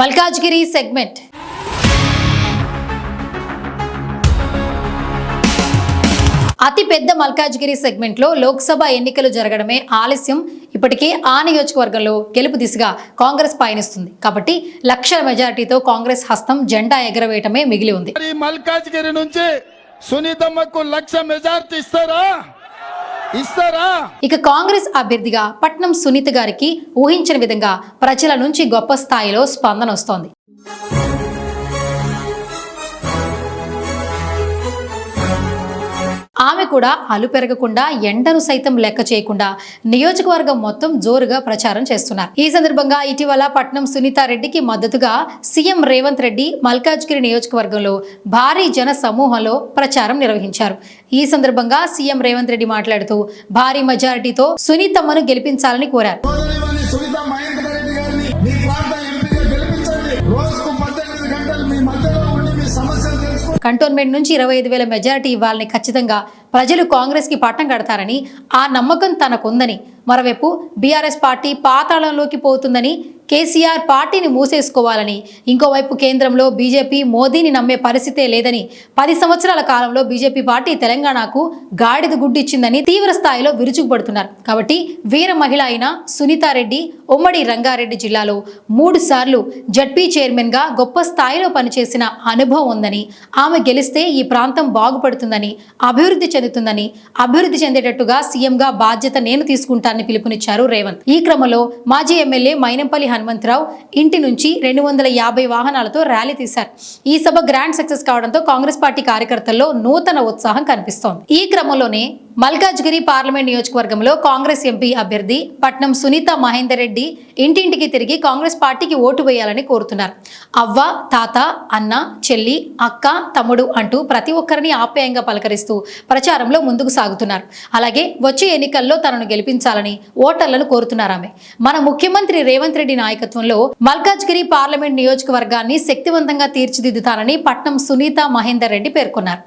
Malkajgiri segment అతి పెద్ద Malkajgiri segment లో లోక్సభ ఎన్నికలు జరగడమే ఆలస్యం. ఇప్పటికే ఆ నియోజకవర్గంలో గెలుపు దిశగా కాంగ్రెస్ పయనిస్తుంది కాబట్టి లక్షల మెజారిటీతో కాంగ్రెస్ హస్తం జెండా ఎగరవేయటమే మిగిలి ఉంది. మల్కాజ్గిరి నుంచి సునీతమ్మకు లక్ష మెజారిటీ ఇస్తారా? ఇక కాంగ్రెస్ అభ్యర్థిగా పట్నం సునీత గారికి ఊహించిన విధంగా ప్రజల నుంచి గొప్ప స్థాయిలో స్పందన వస్తోంది. ఆమె కూడా అలు పెరగకుండా ఎండను సైతం లెక్క చేయకుండా నియోజకవర్గం మొత్తం జోరుగా ప్రచారం చేస్తున్నారు. ఈ సందర్భంగా ఇటీవల పట్నం సునీతారెడ్డికి మద్దతుగా సీఎం రేవంత్ రెడ్డి మల్కాజ్గిరి నియోజకవర్గంలో భారీ జన సమూహంలో ప్రచారం నిర్వహించారు. ఈ సందర్భంగా సీఎం రేవంత్ రెడ్డి మాట్లాడుతూ భారీ మెజారిటీతో సునీతమ్మను గెలిపించాలని కోరారు. కంటోన్మెంట్ నుంచి 25,000 మెజారిటీ ఇవ్వాలని ఖచ్చితంగా ప్రజలు కాంగ్రెస్ కి పట్టం కడతారని, ఆ నమ్మకం తనకుందని, మరోవైపు బీఆర్ఎస్ పార్టీ పాతాళంలోకి పోతుందని, కేసీఆర్ పార్టీని మూసేసుకోవాలని, ఇంకోవైపు కేంద్రంలో బీజేపీ మోదీని నమ్మే పరిస్థితే లేదని, 10 సంవత్సరాల కాలంలో బీజేపీ పార్టీ తెలంగాణకు గాడిద గుడ్డిచ్చిందని తీవ్ర స్థాయిలో విరుచుకుపడుతున్నారు. కాబట్టి వీర మహిళ అయిన సునీతారెడ్డి ఉమ్మడి రంగారెడ్డి జిల్లాలో 3 సార్లు జడ్పీ చైర్మన్ గా గొప్ప స్థాయిలో పనిచేసిన అనుభవం ఉందని, ఆమె గెలిస్తే ఈ ప్రాంతం బాగుపడుతుందని, అభివృద్ధి చెందుతుందని, అభివృద్ధి చెందేటట్టుగా సీఎంగా బాధ్యత నేను తీసుకుంటానని పిలుపునిచ్చారు రేవంత్. ఈ క్రమంలో మాజీ ఎమ్మెల్యే మైనంపల్లి హనుమంతరావు ఇంటి నుంచి 250 వాహనాలతో ర్యాలీ తీశారు. ఈ సభ గ్రాండ్ సక్సెస్ కావడంతో కాంగ్రెస్ పార్టీ కార్యకర్తల్లో నూతన ఉత్సాహం కనిపిస్తోంది. ఈ క్రమంలోనే మల్కాజ్గిరి పార్లమెంట్ నియోజకవర్గంలో కాంగ్రెస్ ఎంపీ అభ్యర్థి పట్నం సునీత మహేందర్ రెడ్డి ఇంటింటికి తిరిగి కాంగ్రెస్ పార్టీకి ఓటు వేయాలని కోరుతున్నారు. అవ్వ, తాత, అన్న, చెల్లి, అక్క, తమ్ముడు అంటూ ప్రతి ఒక్కరిని ఆప్యాయంగా పలకరిస్తూ ప్రచారంలో ముందుకు సాగుతున్నారు. అలాగే వచ్చే ఎన్నికల్లో తనను గెలిపించాలని ఓటర్లను కోరుతున్నారు. ఆమె మన ముఖ్యమంత్రి రేవంత్ రెడ్డి నాయకత్వంలో మల్కాజ్గిరి పార్లమెంట్ నియోజకవర్గాన్ని శక్తివంతంగా తీర్చిదిద్దుతానని పట్నం సునీత మహేందర్ రెడ్డి పేర్కొన్నారు.